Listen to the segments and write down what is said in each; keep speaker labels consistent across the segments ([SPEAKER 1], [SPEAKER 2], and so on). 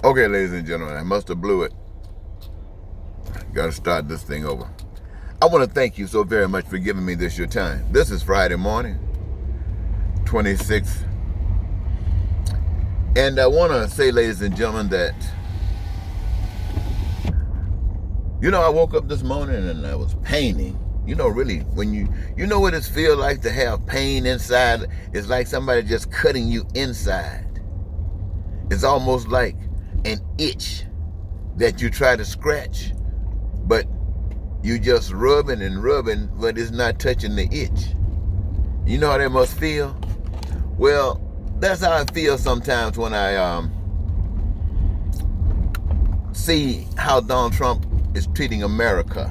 [SPEAKER 1] Okay, ladies and gentlemen, I must have blew it. Got to start this thing over. I want to thank you so very much for giving me this your time. This is Friday morning, 26th. And I want to say, ladies and gentlemen, that, I woke up this morning and I was painting. Really, when you know what it feels like to have pain inside? It's like somebody just cutting you inside. It's almost like an itch that you try to scratch, but you just rubbing, but it's not touching the itch. You know how that must feel? Well, that's how I feel sometimes when I see how Donald Trump is treating America.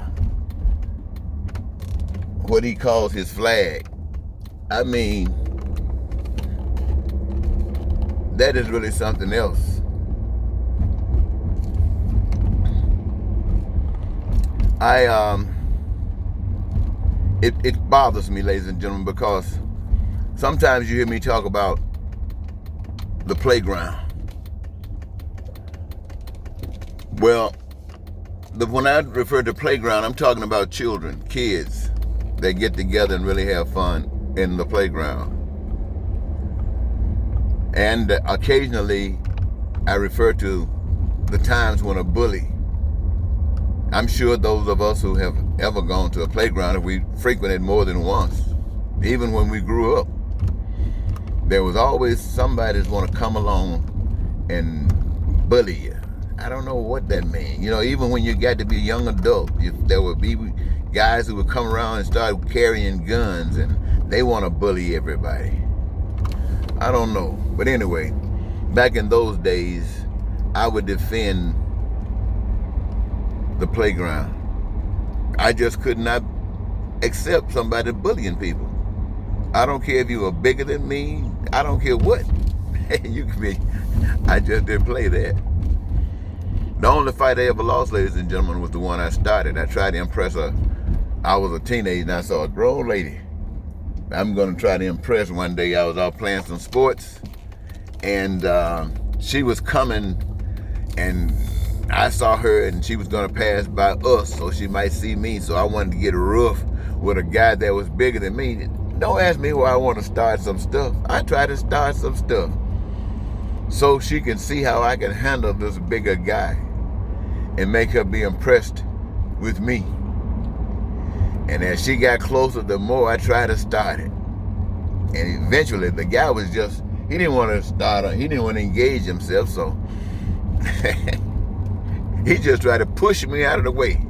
[SPEAKER 1] What he calls his flag. I mean, that is really something else. It bothers me, ladies and gentlemen, because sometimes you hear me talk about the playground. Well, when I refer to playground, I'm talking about children, kids that get together and really have fun in the playground. And occasionally, I refer to the times when a bully. I'm sure those of us who have ever gone to a playground, if we frequented more than once, even when we grew up, there was always somebody that's want to come along and bully you. I don't know what that means. Even when you got to be a young adult, there would be guys who would come around and start carrying guns and they want to bully everybody. I don't know. But anyway, back in those days, I would defend the playground. I just could not accept somebody bullying people. I don't care if you were bigger than me. I don't care what. You can be. I just didn't play that. The only fight I ever lost, ladies and gentlemen, was the one I started. I tried to impress her. I was a teenager and I saw a grown lady. I'm going to try to impress one day. I was out playing some sports and she was coming and I saw her and she was going to pass by us so she might see me. So I wanted to get rough with a guy that was bigger than me. Don't ask me why I want to start some stuff. I try to start some stuff so she can see how I can handle this bigger guy and make her be impressed with me. And as she got closer, the more I tried to start it. And eventually the guy was just, he didn't want to start her. He didn't want to engage himself, so he just tried to push me out of the way.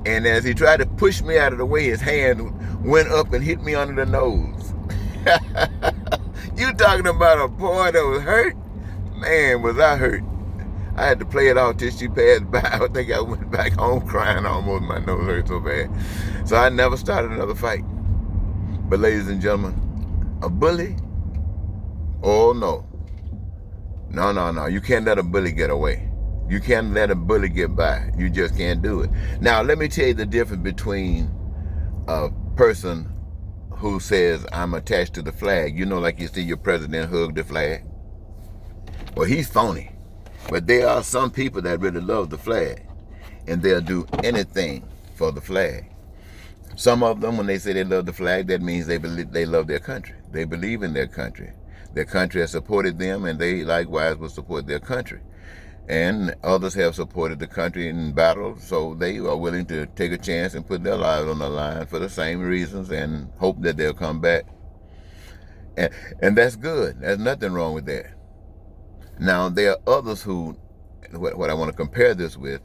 [SPEAKER 1] And as he tried to push me out of the way, his hand went up and hit me under the nose. You talking about a boy that was hurt? Man, was I hurt. I had to play it off till she passed by. I think I went back home crying almost. My nose hurt so bad. So I never started another fight. But ladies and gentlemen, a bully? Oh no. No. You can't let a bully get away. You can't let a bully get by. You just can't do it. Now, let me tell you the difference between a person who says, I'm attached to the flag. Like you see your president hug the flag. Well, he's phony. But there are some people that really love the flag. And they'll do anything for the flag. Some of them, when they say they love the flag, that means they love their country. They believe in their country. Their country has supported them, and they likewise will support their country. And others have supported the country in battle, so they are willing to take a chance and put their lives on the line for the same reasons and hope that they'll come back. And that's good. There's nothing wrong with that. Now, there are others who, what I want to compare this with,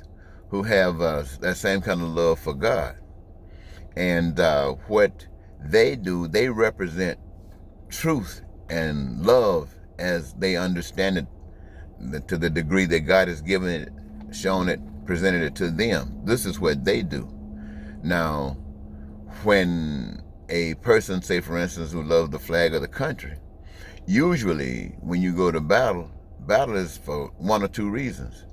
[SPEAKER 1] who have that same kind of love for God. And what they do, they represent truth and love as they understand it, to the degree that God has given it, shown it, presented it to them. This is what they do. Now, when a person, say for instance, who loves the flag of the country, usually when you go to battle is for one or two reasons.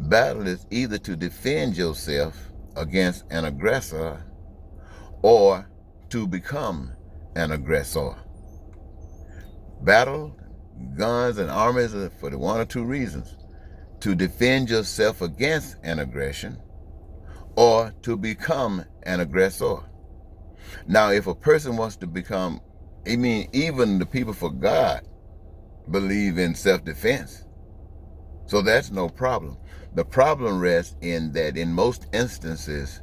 [SPEAKER 1] Battle is either to defend yourself against an aggressor or to become an aggressor. Battle, guns, and armies are for the one or two reasons. to defend yourself against an aggression or to become an aggressor. Now, if a person wants to become, even the people for God believe in self-defense. So that's no problem. The problem rests in that in most instances,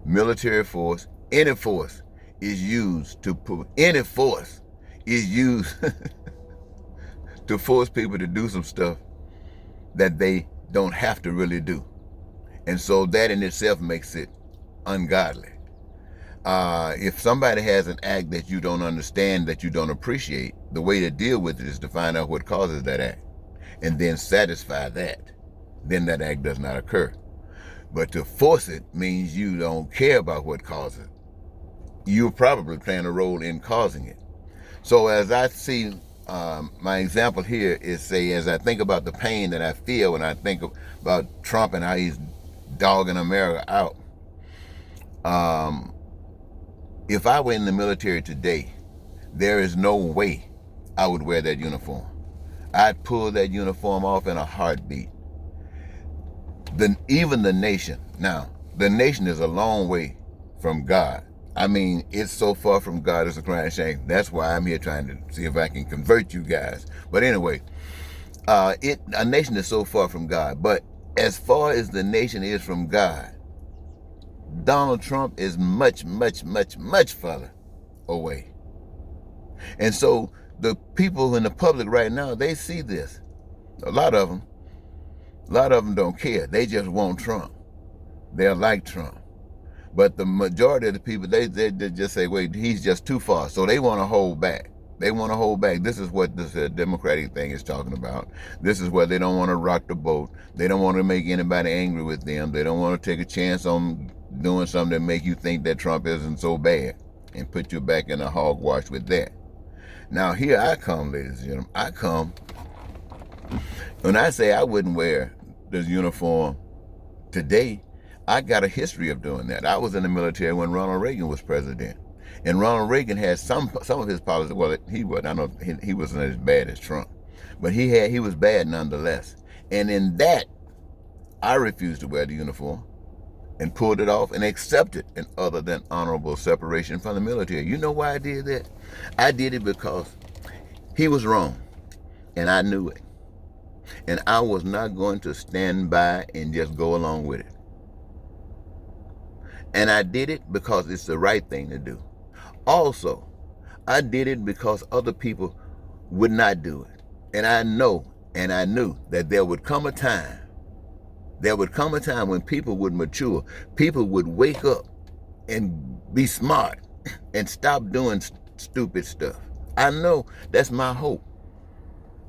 [SPEAKER 1] military force, any force is used to to force people to do some stuff that they don't have to really do. And so that in itself makes it ungodly. If somebody has an act that you don't understand, that you don't appreciate, the way to deal with it is to find out what causes that act and then satisfy that. Then that act does not occur. But to force it means you don't care about what causes it. You're probably playing a role in causing it. So as I see, my example here is, say, as I think about the pain that I feel when I think about Trump and how he's dogging America out. If I were in the military today, there is no way I would wear that uniform. I'd pull that uniform off in a heartbeat. Even the nation. Now, the nation is a long way from God. It's so far from God, it's a crying shame. That's why I'm here trying to see if I can convert you guys. But anyway, a nation is so far from God. But as far as the nation is from God, Donald Trump is much, much, much, much further away. And so the people in the public right now, they see this. A lot of them don't care. They just want Trump. They're like Trump. But the majority of the people, they just say, wait, he's just too far. So they want to hold back. They want to hold back. This is what this Democratic thing is talking about. This is where they don't want to rock the boat. They don't want to make anybody angry with them. They don't want to take a chance on doing something that make you think that Trump isn't so bad and put you back in a hogwash with that. Now, here I come, ladies and gentlemen. I come. When I say I wouldn't wear this uniform today, I got a history of doing that. I was in the military when Ronald Reagan was president. And Ronald Reagan had some of his policies. Well, he wasn't as bad as Trump, but he was bad nonetheless. And in that, I refused to wear the uniform and pulled it off and accepted an other than honorable separation from the military. You know why I did that? I did it because he was wrong, and I knew it. And I was not going to stand by and just go along with it. And I did it because it's the right thing to do. Also, I did it because other people would not do it. And I know and I knew that there would come a time when people would mature, people would wake up and be smart and stop doing stupid stuff. I know that's my hope.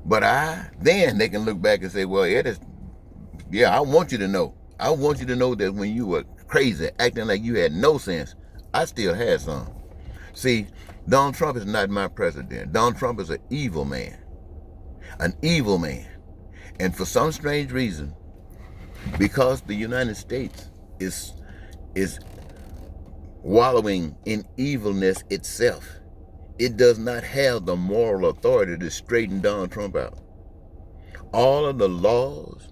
[SPEAKER 1] But then they can look back and say, well, I want you to know. I want you to know that when you were crazy, acting like you had no sense, I still had some. See, Donald Trump is not my president. Donald Trump is an evil man. An evil man. And for some strange reason, because the United States is wallowing in evilness itself, it does not have the moral authority to straighten Donald Trump out. All of the laws,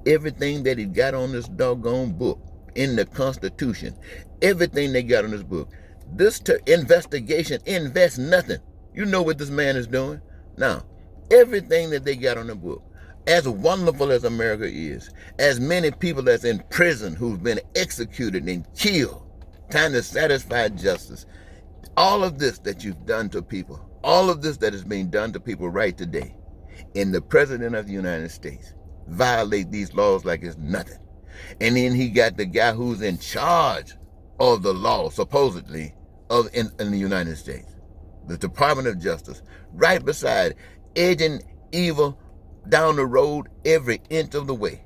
[SPEAKER 1] everything that he got on this doggone book, in the Constitution, everything they got on this book, this investigation invests nothing. You know what this man is doing? Now, everything that they got on the book, as wonderful as America is, as many people that's in prison who've been executed and killed, trying to satisfy justice, all of this that you've done to people, all of this that is being done to people right today, and the President of the United States violate these laws like it's nothing. And then he got the guy who's in charge of the law, supposedly, in the United States, the Department of Justice, right beside, edging evil down the road every inch of the way.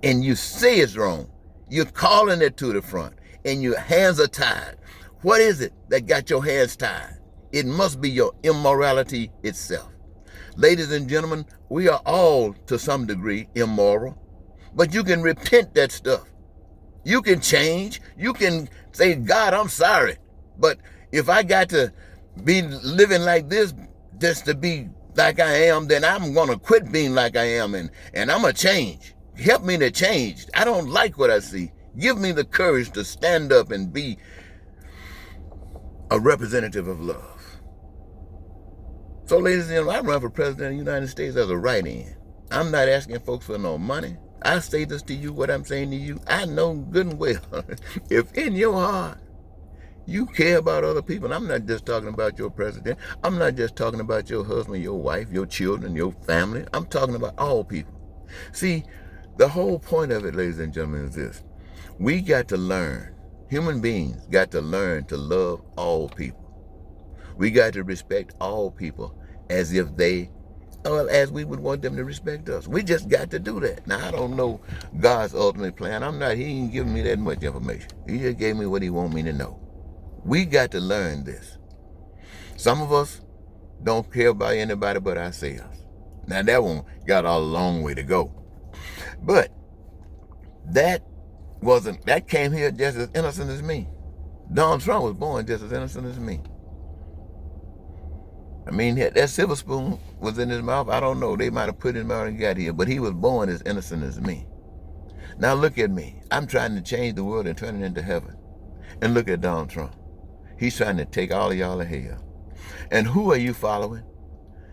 [SPEAKER 1] And you say it's wrong. You're calling it to the front, and your hands are tied. What is it that got your hands tied? It must be your immorality itself. Ladies and gentlemen, we are all, to some degree, immoral. But you can repent that stuff. You can change. You can say, God, I'm sorry. But if I got to be living like this just to be like I am, then I'm going to quit being like I am, and I'm going to change. Help me to change. I don't like what I see. Give me the courage to stand up and be a representative of love. So, ladies and gentlemen, I run for president of the United States as a write-in. I'm not asking folks for no money. I say this to you, what I'm saying to you. I know good and well, if in your heart you care about other people, and I'm not just talking about your president. I'm not just talking about your husband, your wife, your children, your family. I'm talking about all people. See, the whole point of it, ladies and gentlemen, is this. We got to learn, human beings got to learn to love all people. We got to respect all people as if they, or as we would want them to respect us. We just got to do that. Now, I don't know God's ultimate plan. He ain't giving me that much information. He just gave me what he want me to know. We got to learn this. Some of us don't care about anybody but ourselves. Now, that one got a long way to go. But that came here just as innocent as me. Donald Trump was born just as innocent as me. I mean, that silver spoon was in his mouth. I don't know. They might have put it in his mouth and got here. But he was born as innocent as me. Now look at me. I'm trying to change the world and turn it into heaven. And look at Donald Trump. He's trying to take all of y'all to hell. And who are you following?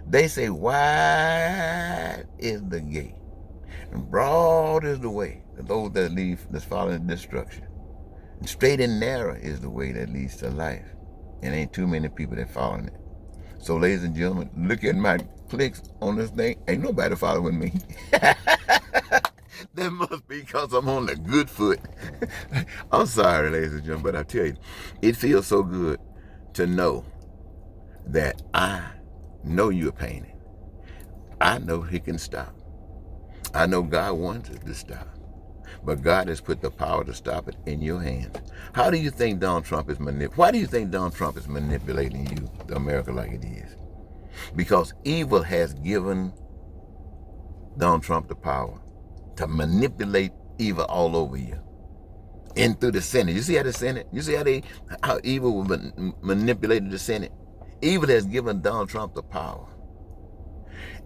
[SPEAKER 1] They say, wide is the gate, and broad is the way to those that's following destruction. And straight and narrow is the way that leads to life. And ain't too many people that following it. So, ladies and gentlemen, look at my clicks on this thing. Ain't nobody following me. That must be because I'm on the good foot. I'm sorry, ladies and gentlemen, but I tell you, it feels so good to know that I know you're painting. I know he can stop. I know God wants it to stop. But God has put the power to stop it in your hands. How do you think Donald Trump is why do you think Donald Trump is manipulating you, America, like it is? Because evil has given Donald Trump the power to manipulate evil all over you. And through the Senate. You see how the Senate, how evil manipulated the Senate? Evil has given Donald Trump the power.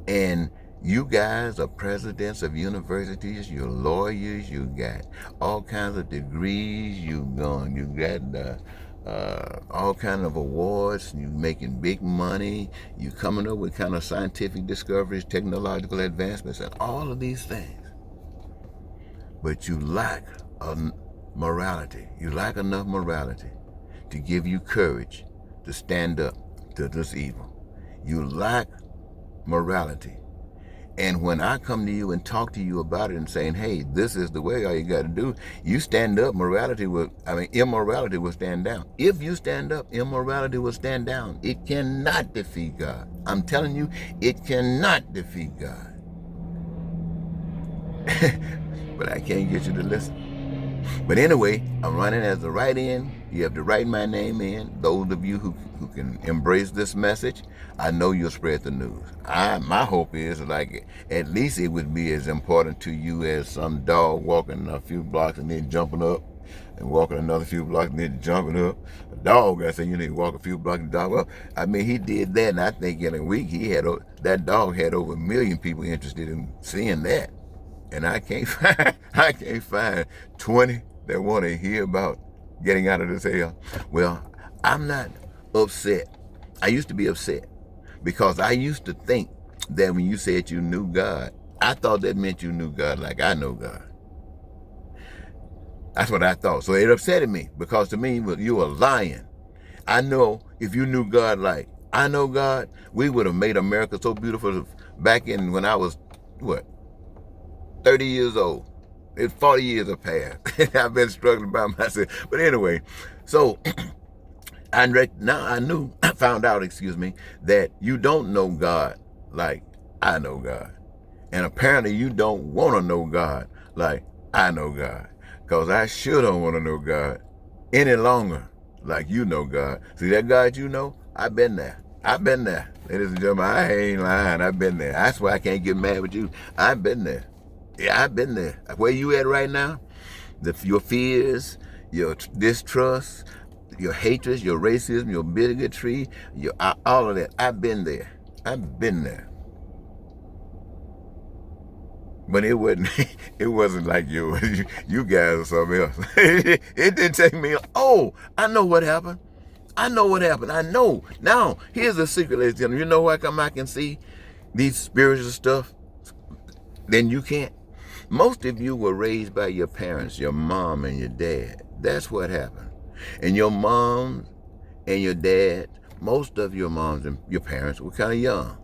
[SPEAKER 1] And you guys are presidents of universities, you're lawyers, you got all kinds of degrees, you got all kinds of awards, you making big money, you coming up with kind of scientific discoveries, technological advancements, and all of these things. But you lack morality. You lack enough morality to give you courage to stand up to this evil. You lack morality. And when I come to you and talk to you about it and saying, hey, this is the way, all you got to do, you stand up, immorality will stand down. If you stand up, immorality will stand down. It cannot defeat God. I'm telling you, it cannot defeat God. But I can't get you to listen. But anyway, I'm running as the write-in. You have to write my name in. Those of you who can embrace this message, I know you'll spread the news. My hope is like at least it would be as important to you as some dog walking a few blocks and then jumping up and walking another few blocks and then jumping up. A dog, I say you need to walk a few blocks and jump up. I mean, he did that, and I think in a week that dog had over 1 million people interested in seeing that. And I can't find 20 that want to hear about getting out of this hell. Well, I'm not upset. I used to be upset because I used to think that when you said you knew God, I thought that meant you knew God like I know God. That's what I thought. So it upset me because to me, you were lying. I know if you knew God like I know God, we would have made America so beautiful back in when I was, 30 years old. 40 years have passed. I've been struggling by myself. But anyway, so I found out, that you don't know God like I know God. And apparently you don't want to know God like I know God. Because I sure don't want to know God any longer like you know God. See that God you know? I've been there. Ladies and gentlemen, I ain't lying. I've been there. That's why I can't get mad with you. I've been there. Yeah, I've been there. Where you at right now? Your fears, your distrust, your hatred, your racism, your bigotry, all of that. I've been there. I've been there. But it wasn't it wasn't like you guys or something else. It didn't take me, oh, I know what happened. I know what happened. I know. Now, here's the secret, ladies and gentlemen. You know why come I can see these spiritual stuff? Then you can't. Most of you were raised by your parents, your mom and your dad. That's what happened. And your mom and your dad, most of your moms and your parents were kind of young.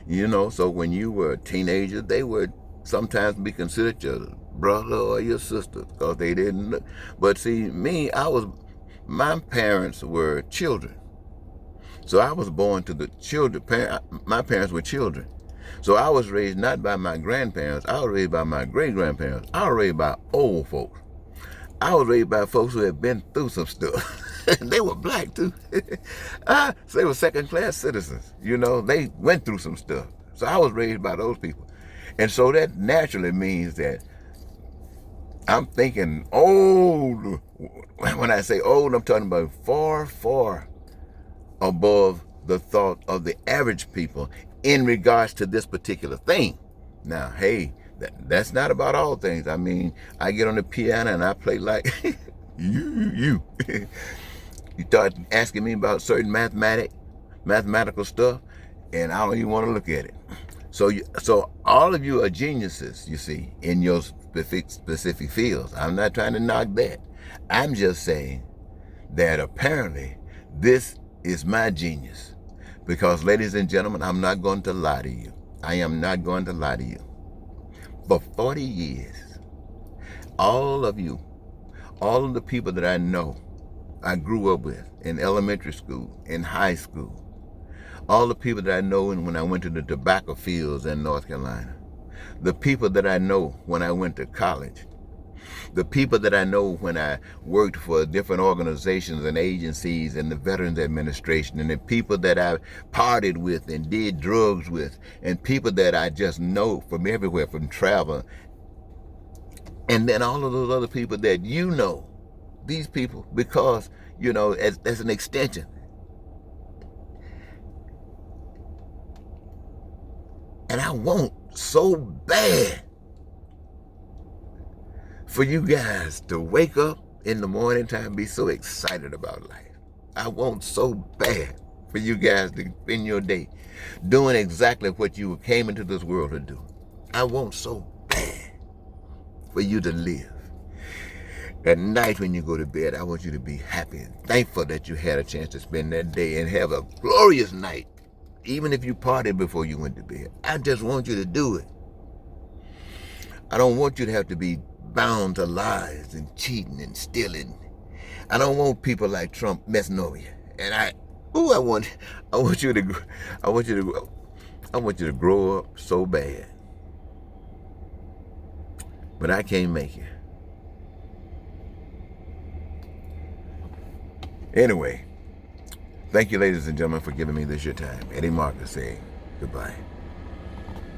[SPEAKER 1] You know, so when you were a teenager, they would sometimes be considered your brother or your sister because they didn't look. But see, my parents were children. So I was born to the children. My parents were children. So I was raised not by my grandparents. I was raised by my great-grandparents. I was raised by old folks. I was raised by folks who had been through some stuff. They were black too. So they were second-class citizens. You know, they went through some stuff. So I was raised by those people. And so that naturally means that I'm thinking old. When I say old, I'm talking about far, far above the thought of the average people in regards to this particular thing. Now, hey, that's not about all things. I mean, I get on the piano and I play like you. You start asking me about certain mathematical stuff, and I don't even want to look at it. So all of you are geniuses, you see, in your specific fields. I'm not trying to knock that. I'm just saying that apparently this is my genius. Because, ladies and gentlemen, I'm not going to lie to you. I am not going to lie to you. For 40 years, all of you, all of the people that I know, I grew up with in elementary school, in high school, all the people that I know when I went to the tobacco fields in North Carolina, the people that I know when I went to college, the people that I know when I worked for different organizations and agencies and the Veterans Administration, and the people that I partied with and did drugs with, and people that I just know from everywhere, from travel, and then all of those other people that you know, these people, because, you know, as an extension. And I want so bad for you guys to wake up in the morning time and be so excited about life. I want so bad for you guys to spend your day doing exactly what you came into this world to do. I want so bad for you to live. At night when you go to bed, I want you to be happy and thankful that you had a chance to spend that day and have a glorious night. Even if you partied before you went to bed. I just want you to do it. I don't want you to have to be bound to lies and cheating and stealing. I don't want people like Trump messing over you. And I want you to grow up so bad. But I can't make it. Anyway, thank you, ladies and gentlemen, for giving me this your time. Eddie Marcus saying goodbye.